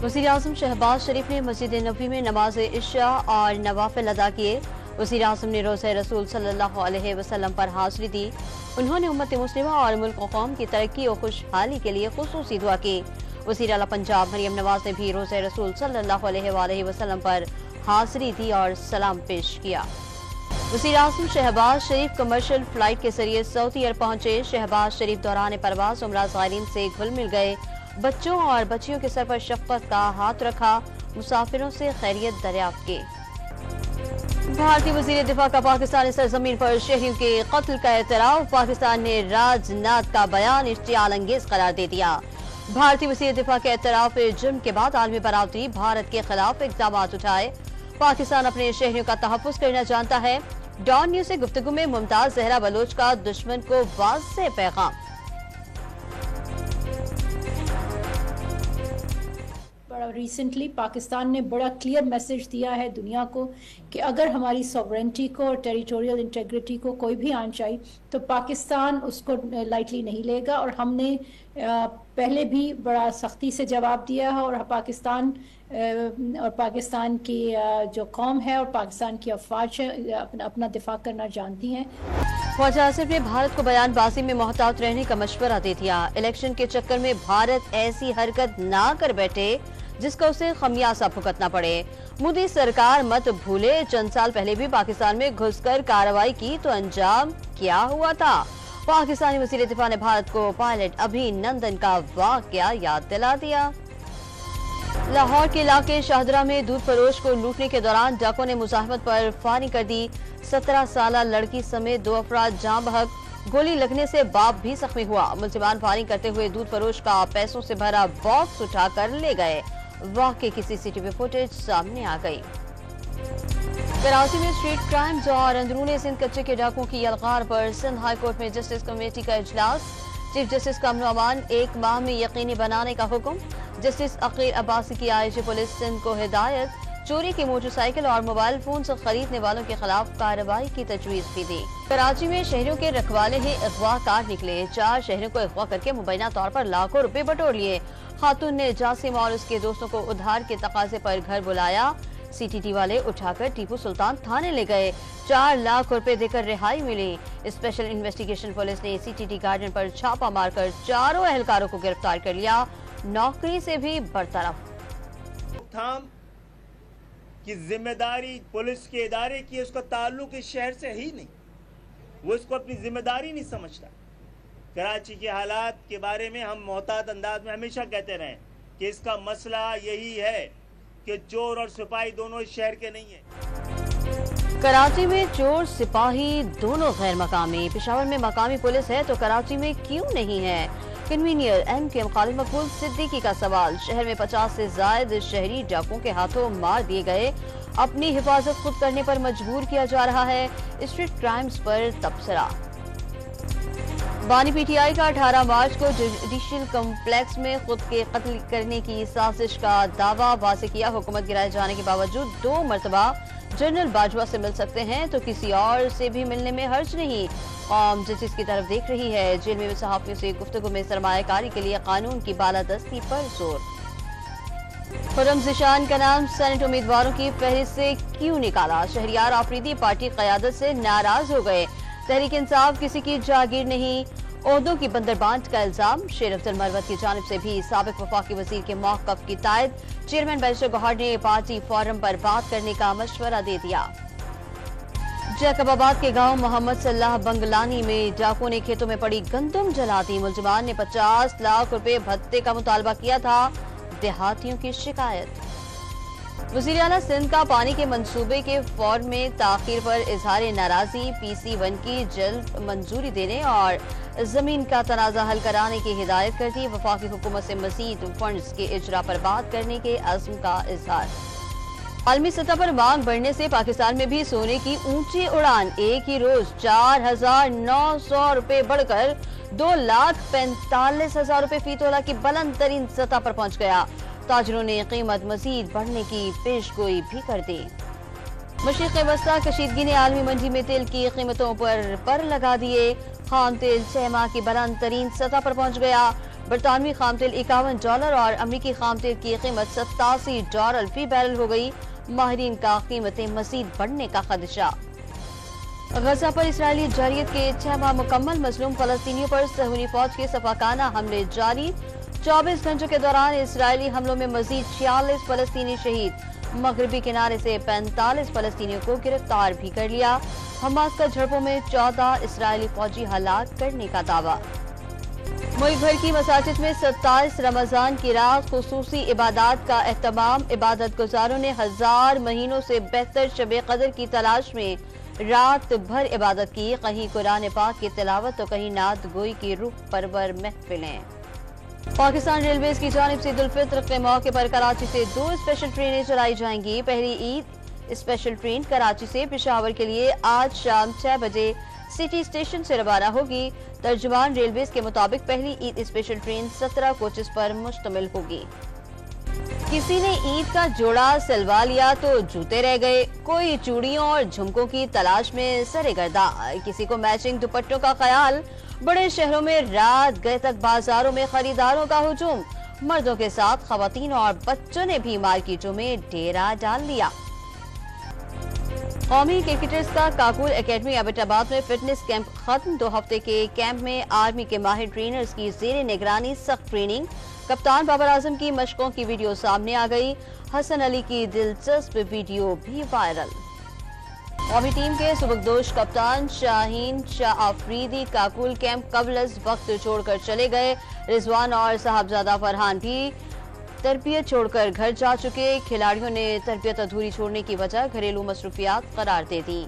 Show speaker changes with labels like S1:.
S1: वज़ीर-ए-आज़म शहबाज शरीफ ने मस्जिद नबवी में नमाज इशा और नवाफिल अदा किए। वज़ीर-ए-आज़म ने रोज़े रसूल सल्लल्लाहु अलैहि वसल्लम पर हाज़िरी दी। उन्होंने उम्मत मुस्लिमा और मुल्क व कौम की तरक्की और खुशहाली के लिए खुसूसी दुआ की। वज़ीर आला पंजाब मरियम नवाज ने भी रोज़े रसूल सल्लल्लाहु अलैहि वसल्लम पर हाज़िरी दी और सलाम पेश किया। वज़ीर-ए-आज़म शहबाज शरीफ कमर्शियल फ्लाइट के जरिए सऊदी अरब पहुंचे। शहबाज शरीफ दौरान परवाज़ उमरा ज़ायरीन से घुल मिल गए। बच्चों और बच्चियों के सर पर शफ़क़त का हाथ रखा। मुसाफिरों से खैरियत दरियाफ्त की। भारतीय वज़ीर दिफा का पाकिस्तानी सरजमीन पर शहरियों के कत्ल का एतराफ़। पाकिस्तान ने राजनाथ का बयान इश्तियाल अंगेज करार दे दिया। भारतीय वज़ीर दिफा के एतराफ़ जुर्म के बाद आलमी बरादरी भारत के खिलाफ इक़दाम उठाए। पाकिस्तान अपने शहरियों का तहफ़्फ़ुज़ करना जानता है। डॉन न्यूज़ से गुफ्तगू में मुमताज़ ज़हरा बलोच का दुश्मन को वाज़ेह पैगाम।
S2: रिसेंटली पाकिस्तान ने बड़ा क्लियर मैसेज दिया है दुनिया को कि अगर हमारी सॉवरेंटी को और टेरिटोरियल इंटेग्रिटी को कोई भी आंच आई तो पाकिस्तान उसको लाइटली नहीं लेगा। और हमने पहले भी बड़ा सख्ती से जवाब दिया है और पाकिस्तान की जो कौम है और पाकिस्तान की अफवाज है अपना दिफा करना जानती हैं।
S1: ख्वाजा आसिफ ने भारत को बयानबाजी में मोहतात रहने का मशवरा दे दिया। इलेक्शन के चक्कर में भारत ऐसी हरकत ना कर बैठे जिसका उसे खमियाजा भुगतना पड़े। मोदी सरकार मत भूले, चंद साल पहले भी पाकिस्तान में घुसकर कार्रवाई की तो अंजाम क्या हुआ था। पाकिस्तानी वज़ीर दिफा ने भारत को पायलट अभिनंदन का वाकया याद दिला दिया। लाहौर के इलाके शाहदरा में दूध फरोश को लूटने के दौरान डाकुओं ने मुजाहिमत पर फायरिंग कर दी। 17 साला लड़की समेत 2 अफराद जान बहक। गोली लगने से बाप भी जख्मी हुआ। मुलजिमान फायरिंग करते हुए दूध फरोश का पैसों से भरा बॉक्स उठाकर ले गए। वाक़े की सीसीटीवी फुटेज सामने आ गई। कराची में स्ट्रीट क्राइम्स और अंदरूनी सिंध कच्चे के डाकुओं की यलगार पर सिंध हाई कोर्ट में जस्टिस कमेटी का इजलास। चीफ जस्टिस कामरान अमान 1 माह में यकीनी बनाने का हुक्म। जस्टिस अकील अब्बासी की आईजी पुलिस सिंध को हिदायत। चोरी की मोटरसाइकिल और मोबाइल फोन से खरीदने वालों के खिलाफ कार्रवाई की तजवीज भी दी। कराची में शहरियों के रखवाले ही अगवा कार निकले। 4 शहरियों को अगवा करके मुबैना तौर पर लाखों रुपए बटोर लिए। खातून ने जासिम और उसके दोस्तों को उधार के तकाजे पर घर बुलाया। सीटीटी वाले उठाकर टीपू सुल्तान थाने ले गए। 4 लाख रुपए देकर रिहाई मिली। स्पेशल इन्वेस्टिगेशन पुलिस ने सीटीटी गार्डन पर छापा मारकर चारों अहलकारों को गिरफ्तार कर लिया। नौकरी से भी बरतरफ।
S3: कि जिम्मेदारी पुलिस के इदारे की, उसका ताल्लुक इस शहर से ही नहीं, वो इसको अपनी जिम्मेदारी नहीं समझता। कराची के हालात के बारे में हम मोहतात अंदाज में हमेशा कहते रहे कि इसका मसला यही है कि चोर और सिपाही दोनों इस शहर के नहीं है।
S1: कराची में चोर सिपाही दोनों गैर मकामी। पेशावर में मकामी पुलिस है तो कराची में क्यों नहीं है। कन्वीनियर MKM खालिद मकबूल सिद्दीकी का सवाल। शहर में 50 से ज्यादा शहरी डाकुओं के हाथों मार दिए गए। अपनी हिफाजत खुद करने पर मजबूर किया जा रहा है। स्ट्रीट क्राइम्स पर तबसरा। बानी PTI का 18 मार्च को जुडिशियल कॉम्प्लेक्स में खुद के कत्ल करने की साजिश का दावा वाज़ेह किया। हुकूमत गिराए जाने के बावजूद 2 मरतबा जनरल बाजवा से मिल सकते हैं तो किसी और से भी मिलने में हर्ज नहीं। कौम जस्टिस की तरफ देख रही है। जेल में सहाफियों से गुफ्तगू में सरमायाकारी के लिए कानून की बालादस्ती पर जोर। खुर्रम ज़िशान का नाम सेनेट उम्मीदवारों की फहरिस्त से क्यों निकाला। शहरियार आफरीदी पार्टी क़यादत से नाराज हो गए। तहरीक इंसाफ किसी की जागीर नहीं। ओहदों की बंदरबांट का इल्जाम। शेर अफजल मरवत की जानिब से भी साबिक वफाकी वजीर के मौक़िफ़ की तायद। चेयरमैन बैरिस्टर गौहर ने पार्टी फोरम पर बात करने का मशवरा दे दिया। जैकबाबाद के गांव मोहम्मद सल्लाह बंगलानी में डाकुओं ने खेतों में पड़ी गंदम जला दी। मुलजिमान ने 50 लाख रुपए भत्ते का मुतालबा किया था। देहातियों की शिकायत। वज़ीर आला सिंध का पानी के मंसूबे के फॉर्म में ताखीर पर इजहार नाराजी। PC1 की जल्द मंजूरी देने और जमीन का तनाज़ा हल कराने की हिदायत कर दी। वफाकी हुकूमत से मजीद फंड्स के इजरा पर बात करने के अज़्म का इजहार। आलमी सतह पर मांग बढ़ने से पाकिस्तान में भी सोने की ऊंची उड़ान। एक ही रोज 4,900 रुपए बढ़कर 2,45,000 रुपए फी तोला की बुलंद तरीन सतह पर पहुंच गया। ताजरों ने कीमत मजीद बढ़ने की पेशगोई भी कर दी। मशरिक़ वस्ता कशीदगी ने आलमी मंडी में तेल की कीमतों पर लगा दिए। खाम तेल 6 माह की बुलंद तरीन सतह पर पहुंच गया। برطانوی خام تیل $51 اور امریکی خام تیل کی قیمت $87 فی بیرل ہو گئی۔ ماہرین کا قیمتیں مزید بڑھنے کا خدشہ۔ غزہ پر اسرائیلی جارحیت کے 6 ماہ مکمل، مظلوم فلسطینیوں پر صہیونی فوج کے صفاقانہ حملے جاری۔ 24 گھنٹوں کے دوران اسرائیلی حملوں میں مزید 46 فلسطینی شہید۔ مغربی کنارے سے 45 فلسطینیوں کو گرفتار بھی کر لیا۔ حماس کا جھڑپوں میں 14 اسرائیلی فوجی ہلاک کرنے کا دعویٰ۔ ملک بھر کی مساجد میں 27 رمضان کی رات خصوصی عبادات کا اہتمام۔ عبادت گزاروں نے 1000 مہینوں سے بہتر شب قدر کی تلاش میں رات بھر عبادت کی، کہیں قرآن پاک کی تلاوت تو کہیں نعت گوئی کی روح پرور محفلیں۔ پاکستان ریلویز کی جانب سے عید الفطر کے موقع پر کراچی سے 2 اسپیشل ٹرینیں چلائی جائیں گی۔ پہلی عید اسپیشل ٹرین کراچی سے پشاور کے لیے آج شام 6 بجے سٹی اسٹیشن سے روانہ ہوگی۔ ترجمان ریلویز کے مطابق پہلی عید اسپیشل ٹرین 17 کوچز پر مشتمل ہوگی۔ کسی نے عید کا جوڑا سلوا لیا تو جوتے رہ گئے، کوئی چوڑیوں اور جھمکوں کی تلاش میں سرگرداں، کسی کو میچنگ دوپٹوں کا خیال۔ بڑے شہروں میں رات گئے تک بازاروں میں خریداروں کا ہجوم، مردوں کے ساتھ خواتین اور بچوں نے بھی مارکیٹوں میں ڈیرا ڈال لیا۔ قومی کرکٹرز کا کاکول اکیڈمی ایبٹ آباد میں فٹنس کیمپ ختم۔ 2 ہفتے کے کیمپ میں آرمی کے ماہر ٹرینرز کی زیر نگرانی سخت ٹریننگ۔ کپتان بابر اعظم کی مشقوں کی ویڈیو سامنے آ گئی، حسن علی کی دلچسپ ویڈیو بھی وائرل۔ قومی ٹیم کے سبکدوش کپتان شاہین شاہ آفریدی کاکول کیمپ قبل از وقت چھوڑ کر چلے گئے۔ رضوان اور صاحبزادہ فرحان بھی تربیت چھوڑ کر گھر جا چکے۔ کھلاڑیوں نے تربیت ادھوری چھوڑنے کی وجہ گھریلو مصروفیات قرار دے دی۔